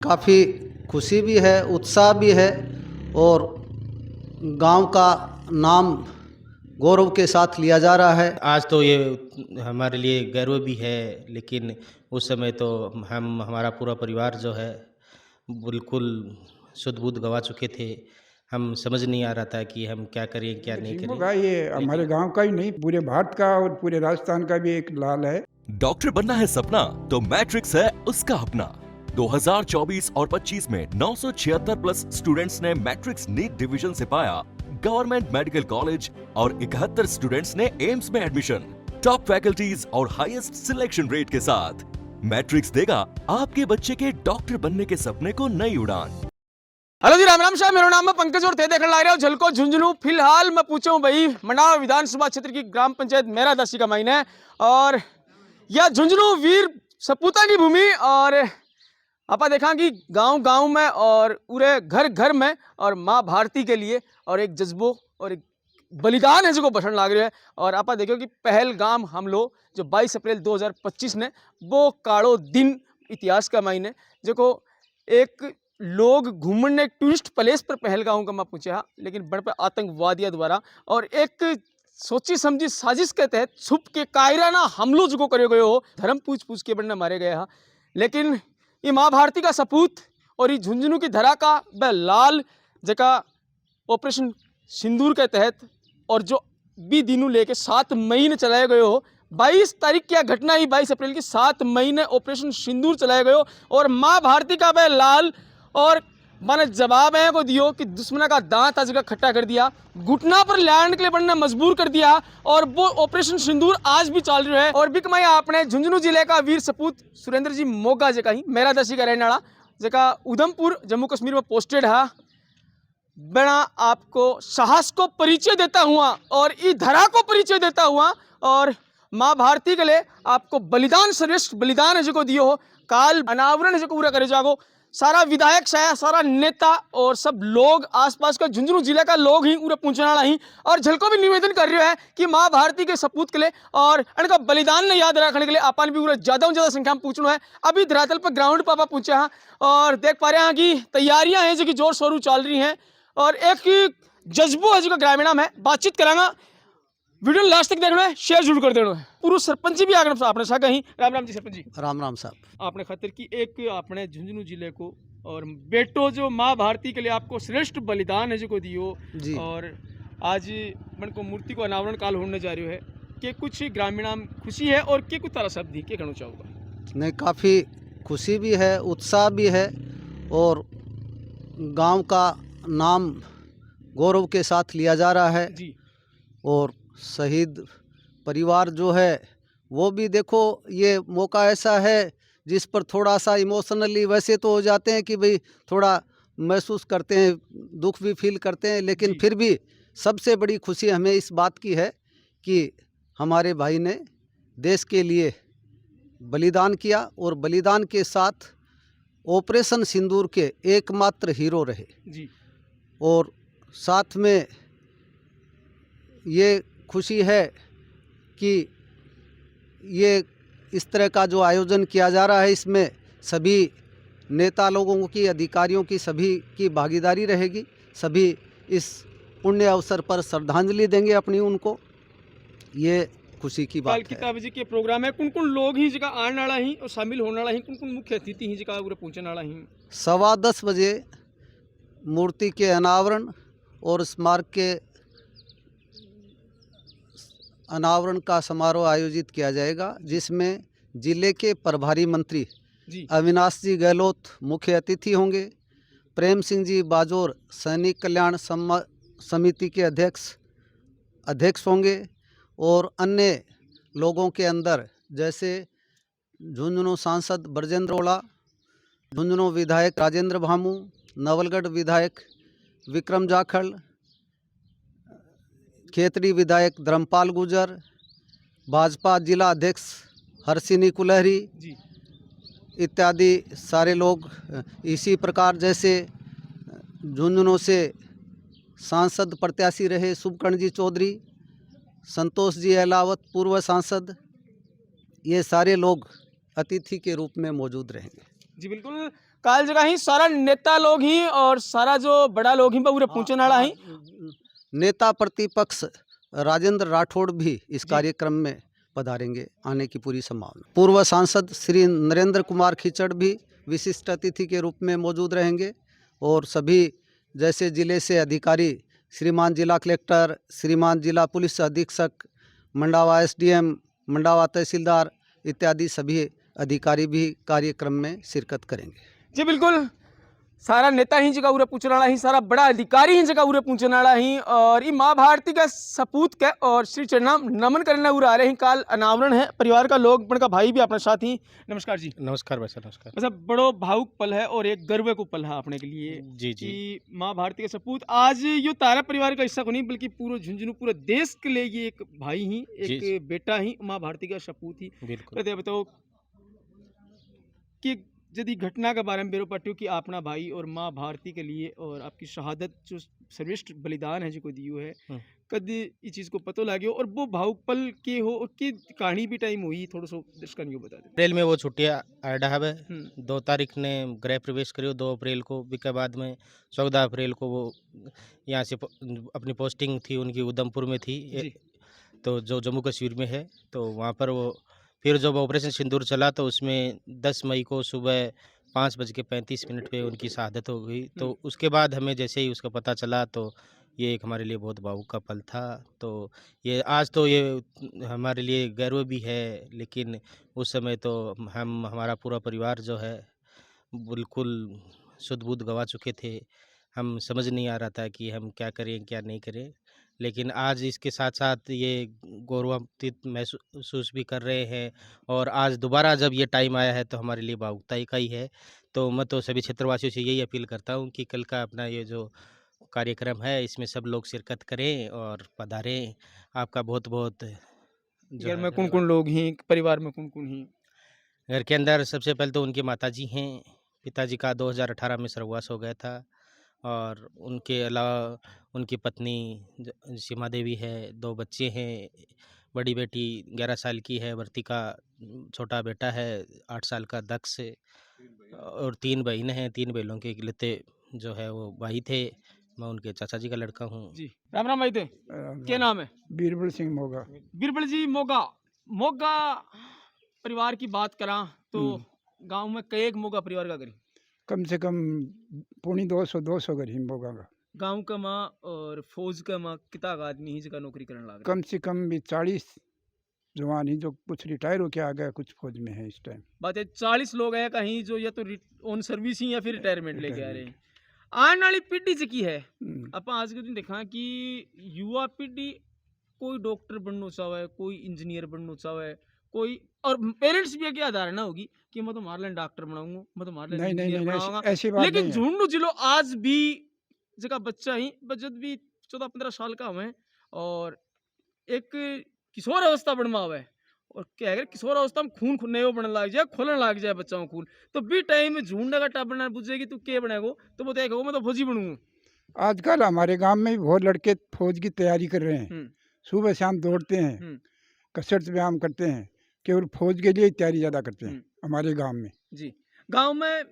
काफ़ी खुशी भी है, उत्साह भी है और गांव का नाम गौरव के साथ लिया जा रहा है। आज तो ये हमारे लिए गर्व भी है, लेकिन उस समय तो हम हमारा पूरा परिवार जो है बिल्कुल सुध-बुध गँवा चुके थे। हम समझ नहीं आ रहा था कि हम क्या करें, क्या नहीं झिंगू करें। का ये हमारे लेकिन गांव का ही नहीं, पूरे भारत का और पूरे राजस्थान का भी एक लाल है। डॉक्टर बनना है सपना तो मैट्रिक्स है उसका अपना। 2024 और 25 में 976 प्लस स्टूडेंट्स ने मैट्रिक्स नीट डिवीजन से पाया गवर्नमेंट मेडिकल कॉलेज और 71 स्टूडेंट्स ने एम्स में एडमिशन। टॉप फैकल्टीज और हाईएस्ट सिलेक्शन रेट के साथ मैट्रिक्स देगा आपके बच्चे के डॉक्टर बनने के सपने को नई उड़ान। हेलो जी, राम राम शाह। मेरा नाम है पंकज और थे देखने ला रहे हो झलको झुंझुनू। फिलहाल मैं पूछा हूँ भाई मनाव विधानसभा क्षेत्र की ग्राम पंचायत मेरा दासी का मायने है और यह झुंझुनू वीर सपूता की भूमि। और आपा देखा कि गांव गांव में और पूरे घर घर में और माँ भारती के लिए और एक जज्बो और एक बलिदान है जो बसन लाग रहे हैं। और आपा देखो कि पहलगाम हमलो जो 22 अप्रैल 2025 ने वो काड़ो दिन इतिहास का मायने जो एक लोग घूमने टूरिस्ट प्लेस पर पहलगाम का मैं पूछा, लेकिन बड़ पे आतंकवादियों द्वारा और एक सोची समझी साजिश के तहत छुप के कायराना हमलो जो करे गए हो, धर्म पूछ पूछ के बनने मारे गए हैं। लेकिन ये माँ भारती का सपूत और ये झुंझुनू की धरा का वह लाल जका ऑपरेशन सिंदूर के तहत और जो भी दिनों लेके 7 मई ने चलाए गए हो। 22 तारीख की घटना ही 22 अप्रैल की 7 मई ने ऑपरेशन सिंदूर चलाए गए हो और माँ भारती का वह लाल और मैंने जवाब है को दियो कि दुश्मन का दांत आज का खट्टा कर दिया, घुटना पर लैंड के लिए बनने मजबूर कर दिया। और वो ऑपरेशन सिंदूर आज भी चल रहा है। और भी कमाई आपने झुंझुनू जिले का वीर सपूत सुरेंद्र जी मोगा जका ही मेरा दसी का रहने वाला जका उधमपुर जम्मू कश्मीर में पोस्टेड है, बड़ा आपको साहस को परिचय देता हुआ और इस धरा को परिचय देता हुआ और माँ भारती के लिए आपको बलिदान श्रेष्ठ बलिदान है जो दियो हो। काल अनावरण है जो पूरा करे जागो। सारा विधायक सारा नेता और सब लोग आसपास का झुंझुनू जिले का लोग ही पूरे पूछने वाला ही और झलको भी निवेदन कर रहे हैं कि माँ भारती के सपूत के लिए और इनका बलिदान ने याद रखने के लिए अपन भी पूरा ज़्यादा संख्या में पूछना है। अभी धरातल पर ग्राउंड पापा पूछा है और देख पा रहे हैं कि तैयारियां हैं जो कि जोर शोर चल रही हैं और एक जज्बो है जो ग्रामीण में बातचीत करांगा। वीडियो लास्ट तक देखना है, शेयर जरूर कर देना है। पूर्व सरपंच जी भी आगे आपने साथ कहीं राम राम जी सरपंच जी। राम राम साहब। आपने खातिर की एक आपने झुंझुनू जिले को और बेटो जो माँ भारती के लिए आपको श्रेष्ठ बलिदान है जो दियो जी। और आज मन को मूर्ति को अनावरण काल होने जा रही है कि कुछ ग्रामीण खुशी है और के कुछ तारा शब्द के कहना चाहूँगा। नहीं, काफ़ी खुशी भी है, उत्साह भी है और गांव का नाम गौरव के साथ लिया जा रहा है जी। और शहीद परिवार जो है वो भी देखो, ये मौका ऐसा है जिस पर थोड़ा सा इमोशनली वैसे तो हो जाते हैं कि भाई थोड़ा महसूस करते हैं, दुख भी फील करते हैं, लेकिन फिर भी सबसे बड़ी खुशी हमें इस बात की है कि हमारे भाई ने देश के लिए बलिदान किया और बलिदान के साथ ऑपरेशन सिंदूर के एकमात्र हीरो रहे जी। और साथ में ये खुशी है कि ये इस तरह का जो आयोजन किया जा रहा है इसमें सभी नेता लोगों की, अधिकारियों की, सभी की भागीदारी रहेगी। सभी इस पुण्य अवसर पर श्रद्धांजलि देंगे अपनी उनको। ये खुशी की बात है। किताब जी के प्रोग्राम है, कौन कौन लोग ही जगह आने वाला ही और शामिल होने वाला ही, कौन कौन मुख्य अतिथि ही जगह पूरे पहुंचने वाला ही। 10:15 बजे मूर्ति के अनावरण और स्मारक के अनावरण का समारोह आयोजित किया जाएगा, जिसमें जिले के प्रभारी मंत्री अविनाश जी गहलोत मुख्य अतिथि होंगे। प्रेम सिंह जी बाजोर सैनिक कल्याण समिति के अध्यक्ष होंगे और अन्य लोगों के अंदर जैसे झुंझुनू सांसद ब्रजेंद्र ओला, झुंझुनू विधायक राजेंद्र भामू, नवलगढ़ विधायक विक्रम जाखड़, खेतड़ी विधायक धर्मपाल गुजर, भाजपा जिला अध्यक्ष हर्षिनी कुलहरी इत्यादि सारे लोग। इसी प्रकार जैसे झुंझुनू से सांसद प्रत्याशी रहे शुभकर्ण जी चौधरी, संतोष जी अहलावत पूर्व सांसद, ये सारे लोग अतिथि के रूप में मौजूद रहेंगे। जी बिल्कुल। काल जगह ही सारा नेता लोग ही और सारा जो बड़ा लोग ही पूरे पहुंचने वाला ही। नेता प्रतिपक्ष राजेंद्र राठौड़ भी इस कार्यक्रम में पधारेंगे, आने की पूरी संभावना। पूर्व सांसद श्री नरेंद्र कुमार खिचड़ भी विशिष्ट अतिथि के रूप में मौजूद रहेंगे और सभी जैसे जिले से अधिकारी श्रीमान जिला कलेक्टर, श्रीमान जिला पुलिस अधीक्षक, मंडावा एसडीएम, मंडावा तहसीलदार इत्यादि सभी अधिकारी भी कार्यक्रम में शिरकत करेंगे। जी बिल्कुल, सारा नेता ही जगह उरे पूछने वाला ही, सारा बड़ा अधिकारी ही जगह उरे पूछने वाला ही और ये माँ भारती का सपूत के और श्री चरणाम नमन करने उरे आ रहे हैं। काल अनावरण है, परिवार का लोग बड़ का भाई भी अपने साथ ही। नमस्कार जी। नमस्कार वैसे नमस्कार। मतलब बड़ो भावुक पल है और एक गर्व को पल है अपने के लिए जी जी कि माँ भारती का सपूत आज यो तारा परिवार का हिस्सा को नहीं बल्कि पूरे झुंझुनू पूरे देश के लिए ये एक भाई ही, एक बेटा ही माँ भारती का सपूत ही। बिल्कुल। बताओ कि यदि घटना के बारे में बेरो पट्टू कि अपना भाई और माँ भारती के लिए और आपकी शहादत जो सर्वश्रेष्ठ बलिदान है जो दियो है, कद इस चीज को पतो लाग्यो और वो भावुक पल के हो और की कहानी भी टाइम हुई थोड़ा सो दर्शकों को बता दे। अप्रैल में वो छुट्टियाँ आडा है 2 तारीख ने गृह प्रवेश करियो 2 अप्रैल को, के बाद में 14 अप्रैल को वो यहाँ से अपनी पोस्टिंग थी उनकी उधमपुर में थी, तो जो जम्मू कश्मीर में है, तो वहाँ पर वो फिर जब ऑपरेशन सिंदूर चला तो उसमें 10 मई को सुबह 5:35 पे उनकी शहादत हो गई। तो उसके बाद हमें जैसे ही उसका पता चला तो ये एक हमारे लिए बहुत भावुक का पल था। तो ये आज तो ये हमारे लिए गर्व भी है, लेकिन उस समय तो हमारा पूरा परिवार जो है बिल्कुल सुध-बुध गँवा चुके थे। हम समझ नहीं आ रहा था कि हम क्या करें, क्या नहीं करें। लेकिन आज इसके साथ-साथ ये गौरवान्वित महसूस भी कर रहे हैं और आज दोबारा जब ये टाइम आया है तो हमारे लिए भावुकता का ही है। तो मैं तो सभी क्षेत्रवासियों से यही अपील करता हूँ कि कल का अपना ये जो कार्यक्रम है इसमें सब लोग शिरकत करें और पधारें। आपका बहुत-बहुत घर में कौन-कौन लोग हैं, परिवार में कौन-कौन हैं? घर के अंदर सबसे पहले तो उनकी माताजी हैं, पिताजी का 2018 में स्वर्गवास हो गया था और उनके अलावा उनकी पत्नी सीमा देवी है, 2 बच्चे हैं, बड़ी बेटी 11 साल की है वर्तिका, छोटा बेटा है 8 साल का दक्ष और 3 बहनें हैं। 3 बहनों के इकलौते जो है वो भाई थे। मैं उनके चाचा जी का लड़का हूँ। जी राम राम भाई थे, क्या नाम है? बीरबल सिंह मोगा। बीरबल जी मोगा परिवार की बात करा तो गांव में कई मोगा परिवार का करी कम से कम 250 घर ही मोगा का। गांव का माँ और फौज का माँ कितना आदमी ही जगह नौकरी करने लगा। कम से कम भी 40 जवान ही जो कुछ रिटायर होके आ गया, कुछ फौज में है इस टाइम। बात है 40 लोग हैं कहीं जो या तो ऑन सर्विस ही या फिर रिटायरमेंट लेके आ रहे हैं। आने वाली पीढ़ी से की है अपन आज के दिन देखा कि युवा पीढ़ी कोई डॉक्टर बनना चाहे, कोई इंजीनियर बनना चाहे, कोई और पेरेंट्स भी क्या धारणा होगी कि मैं तो मार लें डॉक्टर बनाऊंगा, मैं तो मार लें इंजीनियर बनाऊंगा। ऐसी बात लेकिन नहीं है। झुंझुनू जिलो आज भी जगह बच्चा ही बजट भी 14-15 साल का हुए और एक किशोर अवस्था बनवा हुआ है और क्या अगर किशोर अवस्था में खून नयो बनने लग जाए, खोलने लग जाए बच्चा में खून, तो भी टाइम में झूंडा का टापना बुझेगी तू क्या बनेगो, तो वो देखो मैं तो फौजी बनूंगा। आजकल हमारे गांव में भी बहुत लड़के फौज की तैयारी कर रहे हैं, सुबह शाम दौड़ते हैं, कसरत व्यायाम करते हैं, केवल फौज के लिए ही तैयारी ज़्यादा करते हैं हमारे गांव में। जी गांव में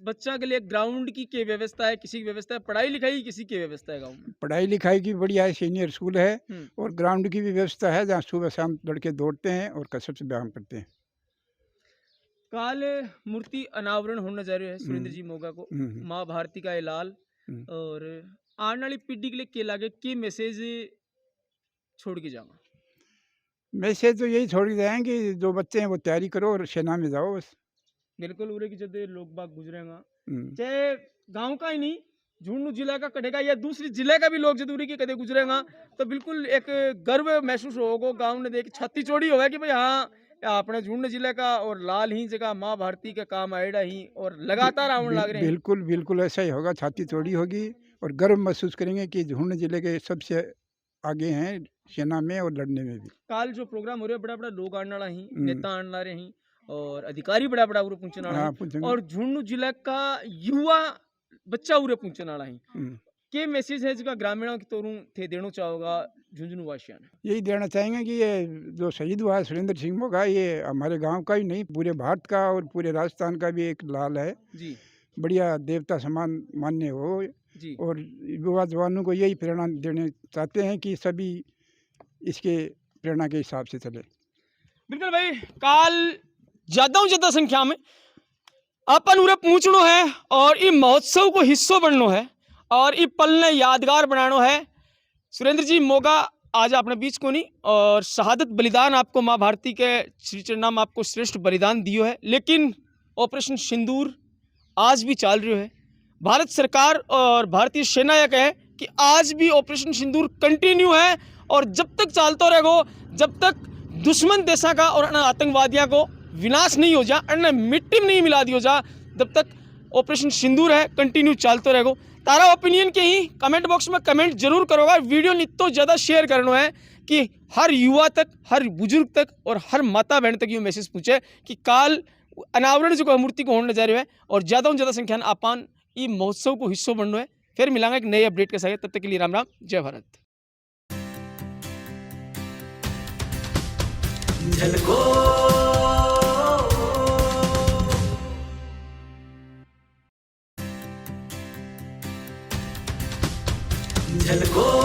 बच्चा के लिए ग्राउंड की क्या व्यवस्था है, किसी की व्यवस्था है, पढ़ाई लिखाई किसी की व्यवस्था है गांव में? पढ़ाई लिखाई की बढ़िया है, सीनियर स्कूल है और ग्राउंड की भी व्यवस्था है जहाँ सुबह शाम लड़के दौड़ते हैं और कसरत व्यायाम करते हैं। काल मूर्ति अनावरण होने जा रहे हैं सुरेंद्र जी मोगा को, माँ भारती का लाल और आने वाली पीढ़ी के लिए क्या लगे कि मैसेज छोड़ के जाऊंगा? मैसेज तो यही छोड़ के जाएंगे कि जो बच्चे हैं वो तैयारी करो और सेना में जाओ बस। बिल्कुल उरे की जब लोग बाग गुजरेगा चाहे गांव का ही नहीं झुंझुनू जिला का कटेगा या दूसरी जिले का भी लोग जब उरे की कदे गुजरेगा तो बिल्कुल एक गर्व महसूस होगा। गांव ने देख छाती चौड़ी होगा कि भाई हाँ अपने झुंझुनू जिले का और लाल ही जगह माँ भारती का काम आएगा ही और लगातार आवन लग रहे हैं। बिल्कुल बिल्कुल ऐसा ही होगा, छाती चौड़ी होगी और गर्व महसूस करेंगे कि झुंझुनू जिले के सबसे आगे हैं सेना में और लड़ने में भी। काल जो प्रोग्राम हो रहे बड़ा बड़ा लोग आने वाला ही, नेता आने वाले ही और अधिकारी बड़ा बड़ा उरे पूछने वाला है और झुंझुनू जिला का युवा बच्चा उरे पूछने वाला है। क्या मैसेज है जगह ग्रामीणों की तौर थे देना चाहोगा झुंझुनू वासियों ने? यही देना चाहेंगे कि ये जो शहीद हुआ है सुरेंद्र सिंह मोगा, ये हमारे गांव का ही नहीं पूरे भारत का और पूरे राजस्थान का भी एक लाल है जी। बढ़िया देवता समान मान्य हो। जी और युवा जवानों को यही प्रेरणा देने चाहते हैं कि सभी इसके प्रेरणा के हिसाब से चले। बिल्कुल भाई, काल ज्यादा संख्या में अपन उरे पहुंचनो है और ई महोत्सव को हिस्सों बननो है और ई पल ने यादगार बनानो है। सुरेंद्र जी मौका आज अपने बीच को नहीं, और शहादत बलिदान आपको माँ भारती के श्री चरनाम आपको श्रेष्ठ बलिदान दियो है, लेकिन ऑपरेशन सिंदूर आज भी चल रही है। भारत सरकार और भारतीय सेना यह कहे कि आज भी ऑपरेशन सिंदूर कंटिन्यू है और जब तक चलता रहेगा, जब तक दुश्मन देशा का और आतंकवादियों को विनाश नहीं हो जा, अन्य मिट्टी में नहीं मिला दियो जा, जब तक ऑपरेशन सिंदूर है कंटिन्यू चलते रहेगा। तारा ओपिनियन के ही कमेंट बॉक्स में कमेंट जरूर करोगा। वीडियो नित्तो ज़्यादा शेयर करना है कि हर युवा तक, हर बुजुर्ग तक और हर माता बहन तक ये मैसेज पूछे कि काल अनावरण जो मूर्ति को होने जा रहे हैं और ज़्यादा संख्या में अपन ये महोत्सव को हिस्सों बनना है। फिर मिलांगे एक नए अपडेट के साथ, तब तक के लिए राम राम, जय भारत। झलको